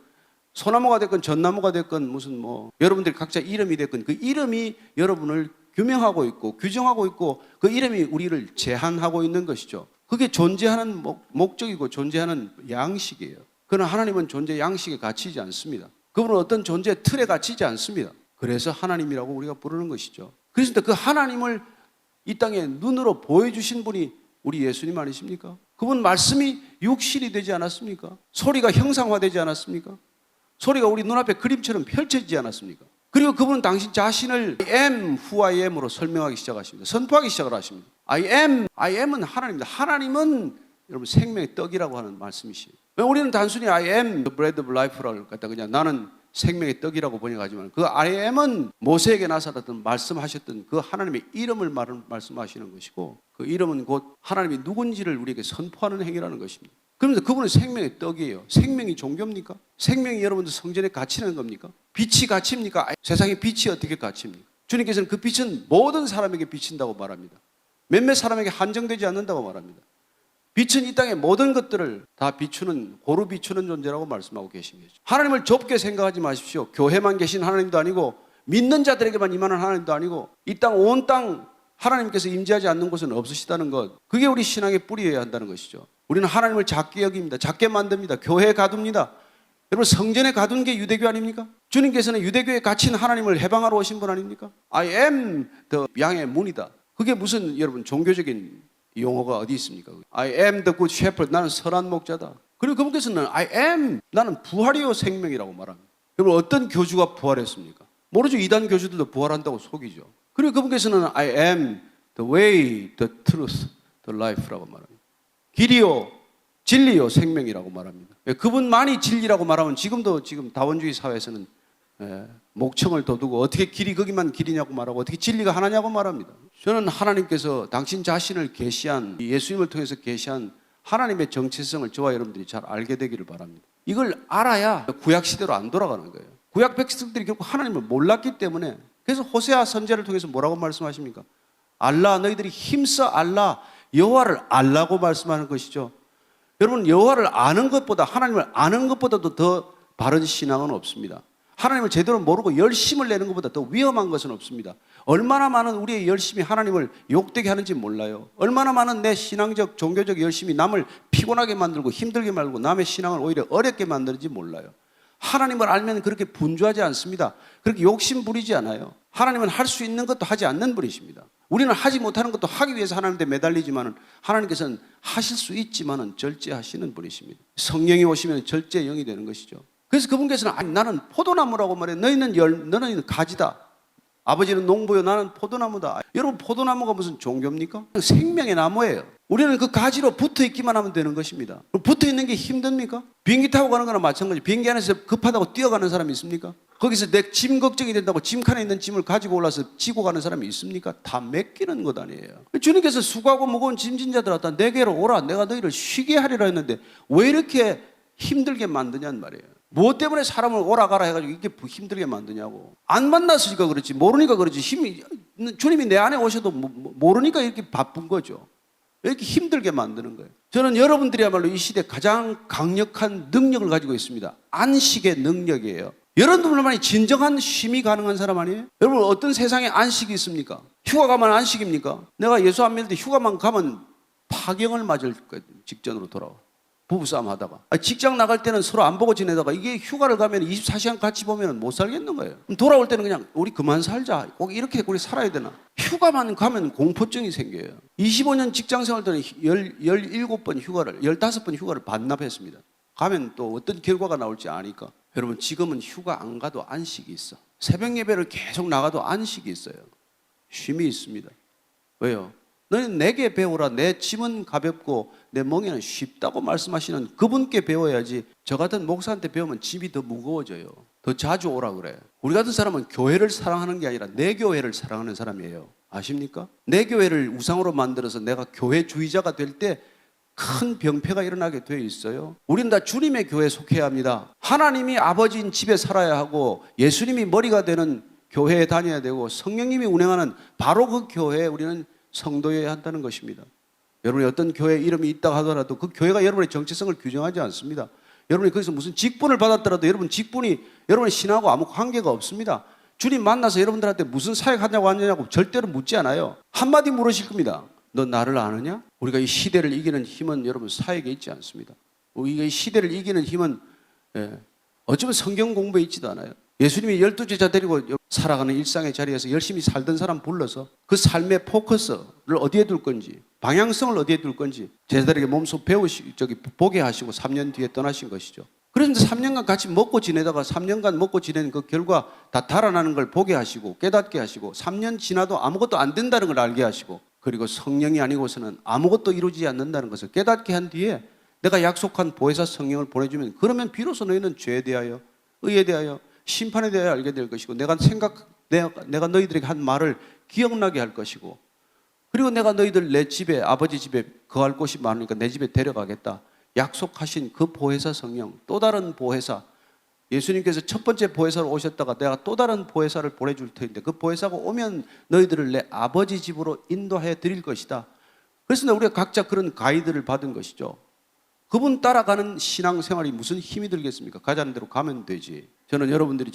소나무가 됐건 전나무가 됐건 무슨 뭐 여러분들이 각자 이름이 됐건 그 이름이 여러분을 규명하고 있고 규정하고 있고 그 이름이 우리를 제한하고 있는 것이죠. 그게 존재하는 목적이고 존재하는 양식이에요. 그러나 하나님은 존재 양식에 갇히지 않습니다. 그분은 어떤 존재 틀에 갇히지 않습니다. 그래서 하나님이라고 우리가 부르는 것이죠. 그래서 그 하나님을 이 땅에 눈으로 보여주신 분이 우리 예수님 아니십니까? 그분 말씀이 육신이 되지 않았습니까? 소리가 형상화되지 않았습니까? 소리가 우리 눈앞에 그림처럼 펼쳐지지 않았습니까? 그리고 그분은 당신 자신을 I am who I am으로 설명하기 시작하십니다. 선포하기 시작을 하십니다. I am은 하나님입니다. 하나님은 여러분 생명의 떡이라고 하는 말씀이시에요. 우리는 단순히 I am the bread of life라고 갖다 그냥 나는 생명의 떡이라고 번역하지만 그 I am은 모세에게 나타났던 말씀하셨던 그 하나님의 이름을 말씀하시는 것이고 그 이름은 곧 하나님이 누군지를 우리에게 선포하는 행위라는 것입니다. 그러면서 그분은 생명의 떡이에요. 생명이 종교입니까? 생명이 여러분들 성전에 갇히는 겁니까? 빛이 갇힙니까? 세상에 빛이 어떻게 갇힙니까? 주님께서는 그 빛은 모든 사람에게 비친다고 말합니다. 몇몇 사람에게 한정되지 않는다고 말합니다. 빛은 이 땅의 모든 것들을 다 비추는, 고루 비추는 존재라고 말씀하고 계십니다. 하나님을 좁게 생각하지 마십시오. 교회만 계신 하나님도 아니고 믿는 자들에게만 임하는 하나님도 아니고 이 땅 온 땅 하나님께서 임재하지 않는 곳은 없으시다는 것, 그게 우리 신앙의 뿌리여야 한다는 것이죠. 우리는 하나님을 작게 여깁니다. 작게 만듭니다. 교회에 가둡니다. 여러분 성전에 가둔 게 유대교 아닙니까? 주님께서는 유대교에 갇힌 하나님을 해방하러 오신 분 아닙니까? I am the 양의 문이다. 그게 무슨 여러분 종교적인 용어가 어디 있습니까? I am the good shepherd. 나는 선한 목자다. 그리고 그분께서는 I am, 나는 부활이요 생명이라고 말합니다. 여러분 어떤 교주가 부활했습니까? 모르죠. 이단 교주들도 부활한다고 속이죠. 그리고 그분께서는 I am the way, the truth, the life라고 말합니다. 길이요, 진리요, 생명이라고 말합니다. 그분만이 진리라고 말하면 지금 다원주의 사회에서는 목청을 둬두고 어떻게 길이 거기만 길이냐고 말하고 어떻게 진리가 하나냐고 말합니다. 저는 하나님께서 당신 자신을 계시한, 예수님을 통해서 계시한 하나님의 정체성을 저와 여러분들이 잘 알게 되기를 바랍니다. 이걸 알아야 구약 시대로 안 돌아가는 거예요. 구약 백성들이 결국 하나님을 몰랐기 때문에, 그래서 호세아 선지자를 통해서 뭐라고 말씀하십니까? 알라, 너희들이 힘써 알라, 여호와를 알라고 말씀하는 것이죠. 여러분 여호와를 아는 것보다, 하나님을 아는 것보다도 더 바른 신앙은 없습니다. 하나님을 제대로 모르고 열심을 내는 것보다 더 위험한 것은 없습니다. 얼마나 많은 우리의 열심이 하나님을 욕되게 하는지 몰라요. 얼마나 많은 내 신앙적, 종교적 열심이 남을 피곤하게 만들고 힘들게 만들고 남의 신앙을 오히려 어렵게 만드는지 몰라요. 하나님을 알면 그렇게 분주하지 않습니다. 그렇게 욕심 부리지 않아요. 하나님은 할 수 있는 것도 하지 않는 분이십니다. 우리는 하지 못하는 것도 하기 위해서 하나님한테 매달리지만은 하나님께서는 하실 수 있지만은 절제하시는 분이십니다. 성령이 오시면 절제 영이 되는 것이죠. 그래서 그분께서는 아니, 나는 포도나무라고 말해. 너희는 가지다. 아버지는 농부요, 나는 포도나무다. 여러분 포도나무가 무슨 종교입니까? 생명의 나무예요. 우리는 그 가지로 붙어있기만 하면 되는 것입니다. 붙어있는 게 힘듭니까? 비행기 타고 가는 거나 마찬가지. 비행기 안에서 급하다고 뛰어가는 사람이 있습니까? 거기서 내 짐 걱정이 된다고 짐칸에 있는 짐을 가지고 올라서 지고 가는 사람이 있습니까? 다 맡기는 것 아니에요. 주님께서 수고하고 무거운 짐진 자들 왔다 내게로 오라, 내가 너희를 쉬게 하리라 했는데 왜 이렇게 힘들게 만드냐는 말이에요. 무엇 때문에 사람을 오라가라 해가지고 이렇게 힘들게 만드냐고. 안 만났으니까 그렇지, 모르니까 그렇지. 주님이 내 안에 오셔도 모르니까 이렇게 바쁜 거죠. 이렇게 힘들게 만드는 거예요. 저는 여러분들이야말로 이 시대에 가장 강력한 능력을 가지고 있습니다. 안식의 능력이에요. 여러분들만이 진정한 쉼이 가능한 사람 아니에요? 여러분 어떤 세상에 안식이 있습니까? 휴가 가면 안식입니까? 내가 예수 안 믿을 때 휴가만 가면 파경을 맞을 거예요. 직전으로 돌아와. 부부싸움 하다가. 직장 나갈 때는 서로 안 보고 지내다가 이게 휴가를 가면 24시간 같이 보면 못 살겠는 거예요. 돌아올 때는 그냥 우리 그만 살자. 꼭 이렇게 우리 살아야 되나? 휴가만 가면 공포증이 생겨요. 25년 직장 생활 때는 17번 휴가를, 15번 휴가를 반납했습니다. 가면 또 어떤 결과가 나올지 아니까. 여러분 지금은 휴가 안 가도 안식이 있어. 새벽 예배를 계속 나가도 안식이 있어요. 쉼이 있습니다. 왜요? 너는 내게 배우라. 내 짐은 가볍고 내 멍에는 쉽다고 말씀하시는 그분께 배워야지. 저 같은 목사한테 배우면 짐이 더 무거워져요. 더 자주 오라 그래. 우리 같은 사람은 교회를 사랑하는 게 아니라 내 교회를 사랑하는 사람이에요. 아십니까? 내 교회를 우상으로 만들어서 내가 교회주의자가 될 때 큰 병폐가 일어나게 되어 있어요. 우린 다 주님의 교회에 속해야 합니다. 하나님이 아버지인 집에 살아야 하고 예수님이 머리가 되는 교회에 다녀야 되고 성령님이 운행하는 바로 그 교회에 우리는 성도여야 한다는 것입니다. 여러분이 어떤 교회 이름이 있다고 하더라도 그 교회가 여러분의 정체성을 규정하지 않습니다. 여러분이 거기서 무슨 직분을 받았더라도 여러분 직분이 여러분의 신하고 아무 관계가 없습니다. 주님 만나서 여러분들한테 무슨 사역하냐고 하냐고 절대로 묻지 않아요. 한마디 물으실 겁니다. 너 나를 아느냐? 우리가 이 시대를 이기는 힘은 여러분 사역에 있지 않습니다. 우리가 이 시대를 이기는 힘은 어쩌면 성경 공부에 있지도 않아요. 예수님이 12제자 데리고 살아가는 일상의 자리에서 열심히 살던 사람 불러서 그 삶의 포커스를 어디에 둘 건지, 방향성을 어디에 둘 건지 제자들에게 몸소 보게 하시고 3년 뒤에 떠나신 것이죠. 그런데 3년간 같이 먹고 지내다가 3년간 먹고 지내는 그 결과 다 달아나는 걸 보게 하시고 깨닫게 하시고 3년 지나도 아무것도 안 된다는 걸 알게 하시고 그리고 성령이 아니고서는 아무것도 이루어지지 않는다는 것을 깨닫게 한 뒤에 내가 약속한 보혜사 성령을 보내주면 그러면 비로소 너희는 죄에 대하여 의에 대하여 심판에 대하여 알게 될 것이고 내가 너희들에게 한 말을 기억나게 할 것이고 그리고 내가 너희들 내 집에 아버지 집에 거할 곳이 많으니까 내 집에 데려가겠다. 약속하신 그 보혜사 성령, 또 다른 보혜사, 예수님께서 첫 번째 보혜사로 오셨다가 내가 또 다른 보혜사를 보내줄 터인데 그 보혜사가 오면 너희들을 내 아버지 집으로 인도해 드릴 것이다. 그래서 우리가 각자 그런 가이드를 받은 것이죠. 그분 따라가는 신앙생활이 무슨 힘이 들겠습니까? 가자는 대로 가면 되지. 저는 여러분들이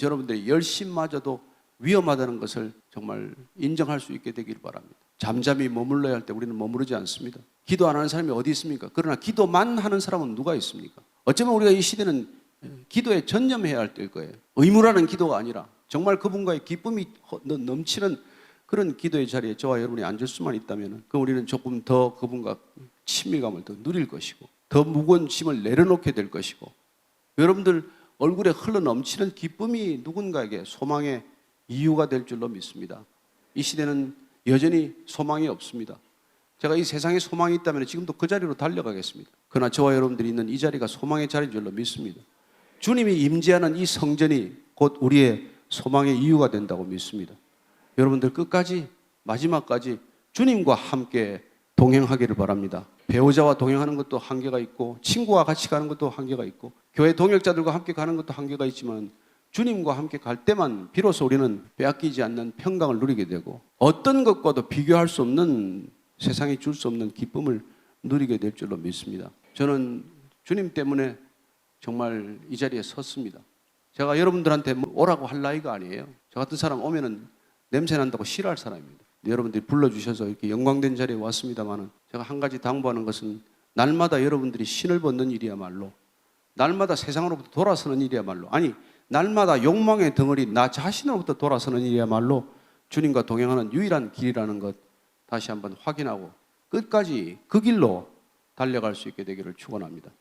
열심마저도 위험하다는 것을 정말 인정할 수 있게 되기를 바랍니다. 잠잠히 머물러야 할 때 우리는 머무르지 않습니다. 기도 안 하는 사람이 어디 있습니까? 그러나 기도만 하는 사람은 누가 있습니까? 어쩌면 우리가 이 시대는 기도에 전념해야 할 때일 거예요. 의무라는 기도가 아니라 정말 그분과의 기쁨이 넘치는 그런 기도의 자리에 저와 여러분이 앉을 수만 있다면 그럼 우리는 조금 더 그분과 친밀감을 더 누릴 것이고 더 무거운 짐을 내려놓게 될 것이고 여러분들 얼굴에 흘러넘치는 기쁨이 누군가에게 소망의 이유가 될 줄로 믿습니다. 이 시대는 여전히 소망이 없습니다. 제가 이 세상에 소망이 있다면 지금도 그 자리로 달려가겠습니다. 그러나 저와 여러분들이 있는 이 자리가 소망의 자리인 줄로 믿습니다. 주님이 임재하는 이 성전이 곧 우리의 소망의 이유가 된다고 믿습니다. 여러분들 끝까지 마지막까지 주님과 함께 동행하기를 바랍니다. 배우자와 동행하는 것도 한계가 있고 친구와 같이 가는 것도 한계가 있고 교회 동역자들과 함께 가는 것도 한계가 있지만 주님과 함께 갈 때만 비로소 우리는 빼앗기지 않는 평강을 누리게 되고 어떤 것과도 비교할 수 없는 세상이 줄 수 없는 기쁨을 누리게 될 줄로 믿습니다. 저는 주님 때문에 정말 이 자리에 섰습니다. 제가 여러분들한테 오라고 할 나이가 아니에요. 저 같은 사람 오면은 냄새 난다고 싫어할 사람입니다. 여러분들이 불러주셔서 이렇게 영광된 자리에 왔습니다만은 제가 한 가지 당부하는 것은 날마다 여러분들이 신을 벗는 일이야말로 날마다 세상으로부터 돌아서는 일이야말로 아니 날마다 욕망의 덩어리 나 자신으로부터 돌아서는 일이야말로 주님과 동행하는 유일한 길이라는 것 다시 한번 확인하고 끝까지 그 길로 달려갈 수 있게 되기를 축원합니다.